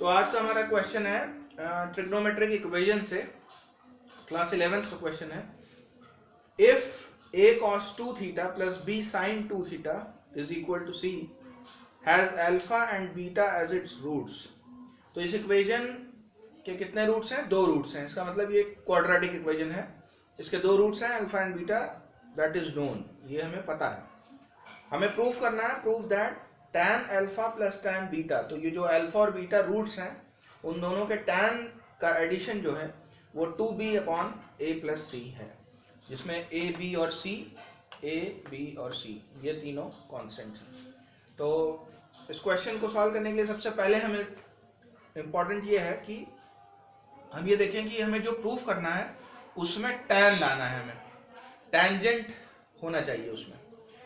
तो आज का हमारा क्वेश्चन है ट्रिग्नोमेट्रिक इक्वेशन से, क्लास 11th का क्वेश्चन है। If a cos 2 theta plus b sin 2 theta is equal to c has alpha and beta as its roots। तो इस इक्वेशन के कितने रूट्स हैं? दो रूट्स हैं। इसका मतलब ये क्वाड्रेटिक इक्वेशन है, इसके दो रूट्स हैं alpha and beta, that is known, ये हमें पता है। हमें प्रूफ करना है, proof that tan alpha plus tan beta, तो ये जो अल्फा और बीटा रूट्स हैं उन दोनों के tan का एडिशन जो है वो 2b upon a plus c है, जिसमें a b और c, a b और c ये तीनों कांस्टेंट हैं। तो इस क्वेश्चन को सॉल्व करने के लिए सबसे पहले हमें इम्पॉर्टेंट ये है कि हम ये देखें कि हमें जो प्रूफ करना है उसमें tan लाना है, हमें टेंजेंट होना चाहिए उसमें।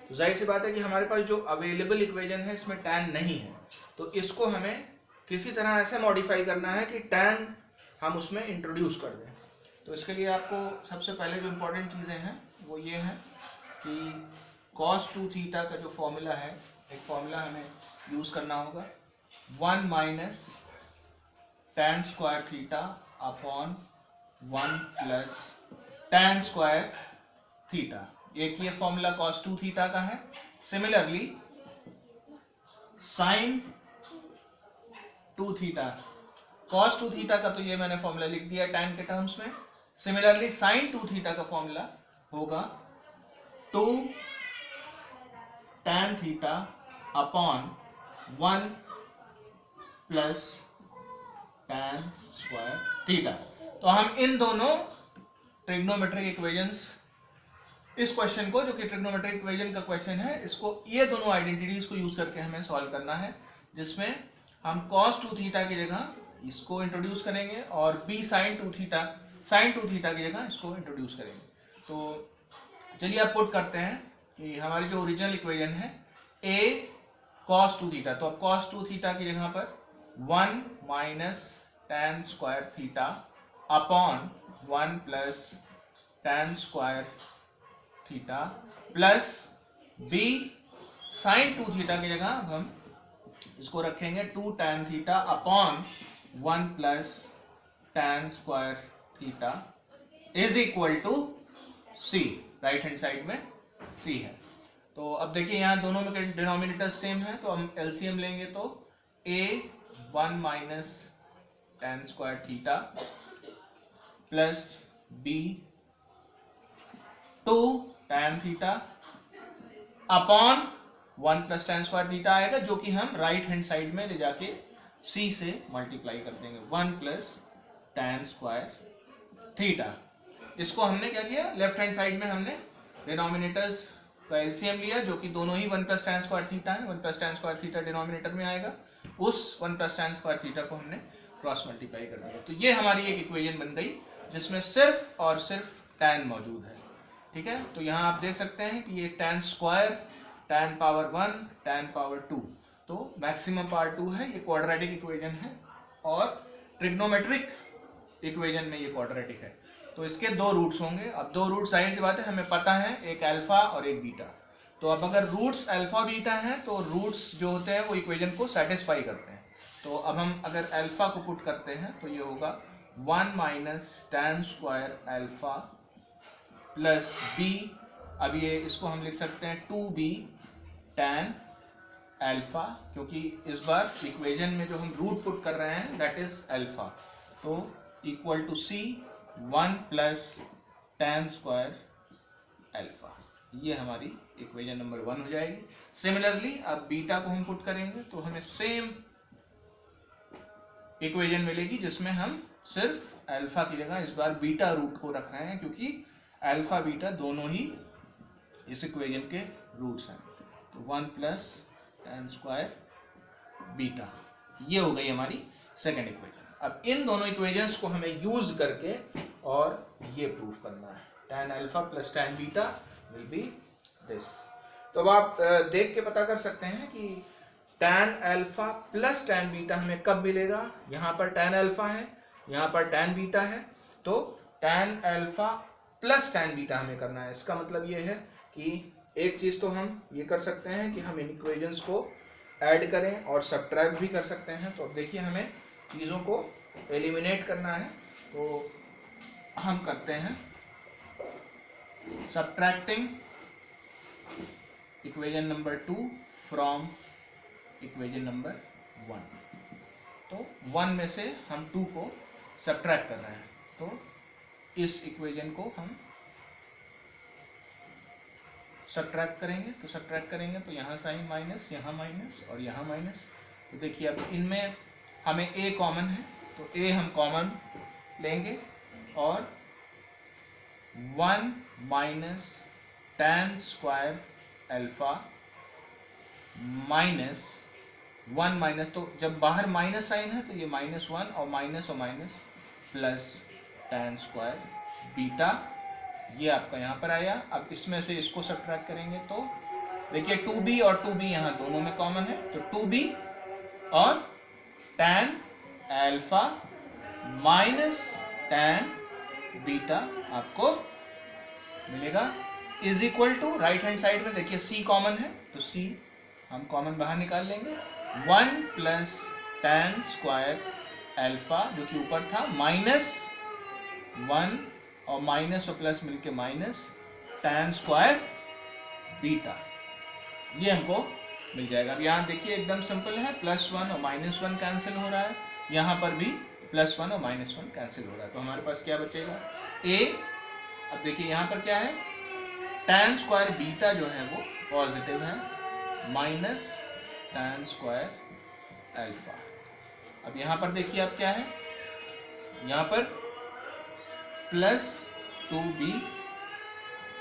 तो जाहिर सी बात है कि हमारे पास जो अवेलेबल इक्वेशन है इसमें tan नहीं है, तो इसको हमें किसी तरह ऐसे मॉडिफाई करना है कि tan हम उसमें इंट्रोड्यूस कर दें। तो इसके लिए आपको सबसे पहले जो इम्पोर्टेंट चीज़ें हैं वो ये हैं कि cos 2 थीटा का जो फॉर्मूला है, एक फॉर्मूला हमें यूज़ करना होगा, 1 minus tan square theta upon 1 plus tan square theta. एक ये फॉर्मूला cos 2 थीटा का है। Similarly sin 2 theta, cos 2 theta का तो ये मैंने फॉर्मूला लिख दिया tan के टर्म्स में। सिमिलरली sin 2 थीटा का फॉर्मूला होगा 2 tan theta upon 1 plus tan square theta. तो हम इन दोनों ट्रिग्नोमेट्रिक इक्वेशंस, इस क्वेश्चन को जो कि ट्रिग्नोमेट्रिक इक्वेशन का क्वेश्चन है, इसको ये दोनों आइडेंटिटीज को यूज करके हमें सॉल्व करना है, जिसमें हम cos 2 थीटा की जगह इसको इंट्रोड्यूस करेंगे और b sin 2 थीटा की जगह इसको इंट्रोड्यूस करेंगे। तो चलिए अब पुट करते हैं कि हमारी जो ओरिजिनल इक्वेशन है a cos 2 थीटा, तो अब cos 2 थीटा की जगह पर 1 minus tan square theta upon 1 plus tan square theta plus b sin 2 theta की जगह हम इसको रखेंगे 2 tan theta upon 1 plus tan square theta is equal to c। Right hand side में c है। तो अब देखिए यहाँ दोनों में डिनोमिनेटर सेम है, तो हम एलसीएम लेंगे तो a 1 minus tan square theta plus b 2 tan theta upon 1 plus tan square theta आएगा, जो कि हम राइट हैंड साइड में ले जाके c से मल्टीप्लाई कर देंगे, 1 प्लस tan स्क्वायर थीटा। इसको हमने क्या किया, लेफ्ट हैंड साइड में हमने डिनोमिनेटर्स का एलसीएम लिया, जो कि दोनों ही 1 प्लस tan स्क्वायर थीटा है। 1 plus tan square theta denominator में आएगा, उस 1 प्लस tan स्क्वायर थीटा को हमने क्रॉस मल्टीप्लाई कर दिया। तो ये हमारी एक इक्वेशन बन गई जिसमें सिर्फ और सिर्फ tan मौजूद है। ठीक है, तो यहाँ आप देख सकते हैं कि ये tan square, tan power 1, tan power 2, तो मैक्सिमम पावर 2 है, ये क्वाड्रेटिक इक्वेशन है और ट्रिग्नोमेट्रिक इक्वेशन में ये क्वाड्रेटिक है। तो इसके दो रूट्स होंगे। अब दो रूट्स, जाहिर सी बात है हमें पता है, एक अल्फा और एक बीटा। तो अब अगर रूट्स अल्फा बीटा हैं तो रूट्स जो होते हैं वो इक्वेशन को सेटिस्फाई करते हैं। तो अब हम अगर अल्फा को पुट करते हैं तो ये होगा 1 minus tan square alpha plus b, अब ये इसको हम लिख सकते हैं 2b tan अल्फा, क्योंकि इस बार इक्वेशन में जो हम रूट पुट कर रहे हैं दैट इज अल्फा, तो equal to c 1 plus tan square alpha. ये हमारी इक्वेशन नंबर 1 हो जाएगी। सिमिलरली अब बीटा को हम पुट करेंगे तो हमें सेम इक्वेशन मिलेगी, जिसमें हम सिर्फ अल्फा की जगह इस बार बीटा रूट को रख रहे हैं, क्योंकि अल्फा बीटा दोनों ही इस इक्वेशन के रूट्स हैं। तो 1 प्लस tan स्क्वायर बीटा, ये हो गई हमारी सेकेंड इक्वेशन। अब इन दोनों इक्वेशंस को हमें यूज करके और ये प्रूफ करना है, tan alpha plus tan beta will be this. तो अब आप देख के पता कर सकते हैं कि tan alpha plus tan beta हमें कब मिलेगा। यहाँ पर tan अल्फा है, यहाँ पर tan बीटा है, तो tan alpha plus tan beta हमें करना है। इसका मतलब ये है कि एक चीज़ तो हम ये कर सकते हैं कि हम इन इक्वेशंस को ऐड करें और सब्ट्रैक्ट भी कर सकते हैं। तो अब देखिए हमें चीज़ों को एलिमिनेट करना है, तो हम करते हैं subtracting equation number 2 from equation number 1। तो 1 में से हम 2 को सब्ट्रैक्ट कर रहे हैं, तो इस इक्वेशन को हम सब्ट्रैक्ट करेंगे। तो सब्ट्रैक्ट करेंगे तो यहाँ साइन माइनस, यहाँ माइनस और यहाँ माइनस। तो देखिए अब इनमें हमें a कॉमन है, तो a हम कॉमन लेंगे और 1 minus tan square alpha minus 1 minus, तो जब बाहर माइनस साइन है तो ये -1 और minus plus tan square beta, ये आपका यहाँ पर आया। अब इसमें से इसको सब्ट्रैक्ट करेंगे तो देखिए 2b और 2b यहाँ दोनों में कॉमन है, तो 2b और tan alpha minus tan beta आपको मिलेगा, is equal to right hand side में देखिए c कॉमन है, तो c हम कॉमन बाहर निकाल लेंगे, 1 प्लस tan स्क्वायर अल्फा जो कि ऊपर था -1 और माइनस और प्लस मिलके माइनस tan स्क्वायर बीटा, ये हमको मिल जाएगा। अब यहाँ देखिए एकदम सिंपल है, +1 और -1 कैंसिल हो रहा है, यहाँ पर भी +1 और -1 कैंसिल हो रहा है, तो हमारे पास क्या बचेगा a। अब देखिए यहाँ पर क्या है, tan स्क्वायर बीटा जो है वो पॉजिटिव है, माइनस tan स्क्वायर अल्फा। अब यहाँ पर देखिए अब क्या है, यहाँ पर +2b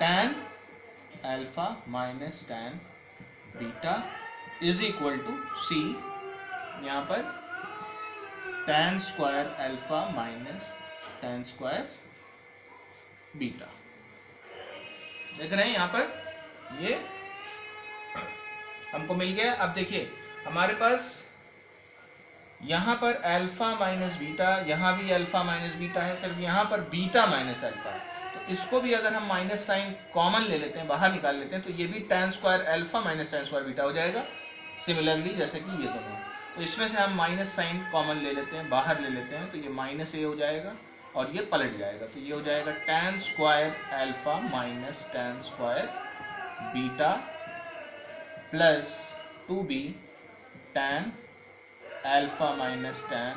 tan alpha minus tan beta is equal to c, यहाँ पर tan square alpha minus tan square beta. देख रहे हैं यहाँ पर ये हमको मिल गया। अब देखिए हमारे पास यहाँ पर अल्फा माइनस बीटा, यहाँ भी अल्फा माइनस बीटा है, सिर्फ यहाँ पर बीटा माइनस अल्फा है, तो इसको भी अगर हम माइनस साइन कॉमन ले लेते हैं, बाहर निकाल लेते हैं, तो ये भी tan square alpha minus tan square beta हो जाएगा, सिमिलरली जैसे कि ये दोनों। तो इसमें से हम माइनस साइन कॉमन ले लेते हैं, बाहर ले लेते हैं, तो ये -a हो जाएगा और ये पलट जाएगा, तो ये हो जाएगा tan square alpha minus tan square beta plus 2b tan alpha minus tan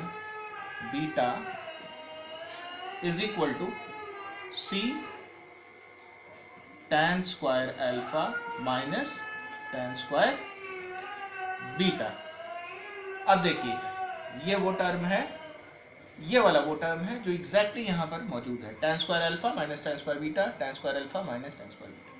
beta is equal to c tan square alpha minus tan square beta. अब देखिए ये वो टर्म है, ये वाला वो टर्म है जो एग्जैक्टली यहाँ पर मौजूद है, tan square alpha minus tan square beta, tan square alpha minus tan square beta.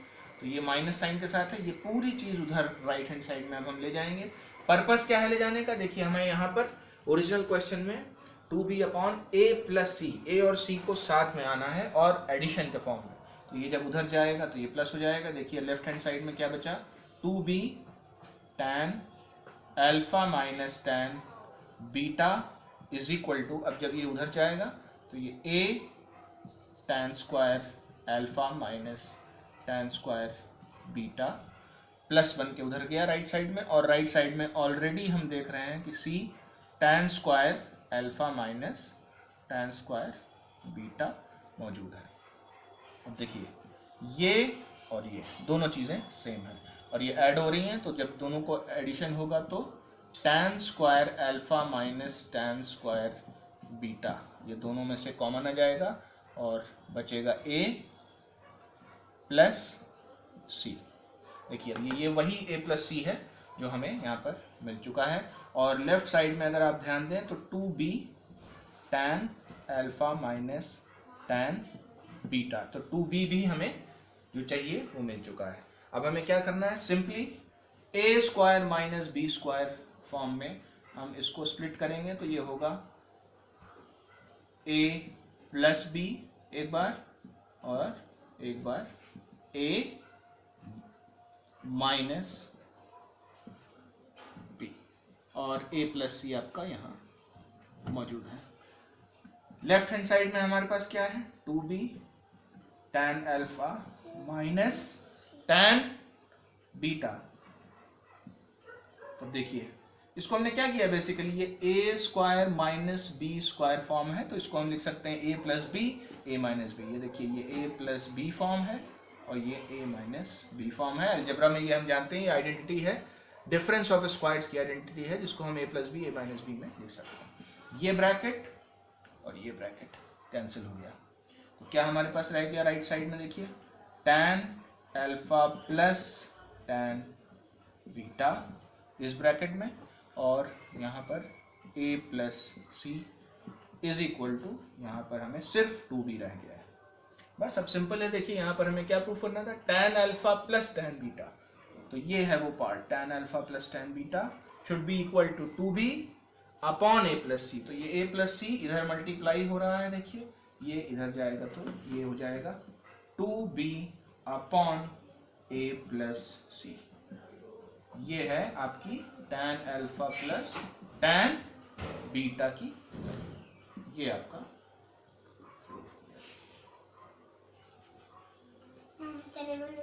तो ये माइनस साइन के साथ है, ये पूरी चीज उधर राइट हैंड साइड में अब हम ले जाएंगे। पर्पस क्या है ले जाने का, देखिए हमें यहाँ पर ओरिजिनल क्वेश्चन में 2b upon a plus c, a और c को साथ में आना है और एडिशन के फॉर्म में, तो ये जब उधर जाएगा तो ये प्लस हो जाएगा। देखिए लेफ्ट हैंड साइड में क्या बचा, 2b tan alpha minus tan beta is equal to, अब जब ये उधर जाएगा तो ये a tan square alpha minus tan square beta +1 के उधर गया राइट साइड में, और राइट साइड में ऑलरेडी हम देख रहे हैं कि c tan square alpha minus tan square beta मौजूद है। अब देखिए ये और ये दोनों चीज़ें सेम है और ये ऐड हो रही हैं, तो जब दोनों को एडिशन होगा तो tan square alpha minus tan square beta, ये दोनों में से कॉमन आ जाएगा और बचेगा a प्लस c। देखिए अब ये वही a प्लस c है जो हमें यहाँ पर मिल चुका है, और लेफ्ट साइड में अगर आप ध्यान दें तो 2b tan alpha minus tan beta, तो 2b भी हमें जो चाहिए वो मिल चुका है। अब हमें क्या करना है, simply a square minus b square form में हम इसको स्प्लिट करेंगे, तो ये होगा a प्लस b एक बार और एक बार a माइनस b, और a प्लस सी आपका यहाँ मौजूद है। लेफ्ट हैंड साइड में हमारे पास क्या है, 2b tan alpha minus tan beta. तो देखिए इसको हमने क्या किया बेसिकली, ये a square minus b square form है, तो इसको हम लिख सकते हैं a plus b a minus b. ये देखिए ये ए प्लस बी फॉर्म है और ये ए माइनस बी फॉर्म है। अलजेब्रा में ये हम जानते हैं, ये आइडेंटिटी है, डिफरेंस ऑफ स्क्वायर्स की आइडेंटिटी है, जिसको हम ए plus b a minus B में लिख सकते हैं। ये ब्रैकेट और ये ब्रैकेट कैंसिल हो गया, तो क्या हमारे पास रह गया राइट साइड में, देखिए tan alpha plus tan beta इस ब्रैकेट में, और यहाँ पर a plus C is equal to, यहाँ पर हमें सिर्फ 2b रह गया है। बस अब सिंपल है, देखिए यहाँ पर हमें क्या प्रूफ करना था, tan alpha plus tan beta, तो ये है वो part, tan alpha plus tan beta should be equal to 2b upon a plus c. तो ये a प्लस सी इधर मल्टीप्लाई हो रहा है, देखिए ये इधर जाएगा तो ये हो जाएगा 2b अपॉन a प्लस सी। ये है आपकी tan alpha plus tan beta की, ये आपका प्रूफ हो गया।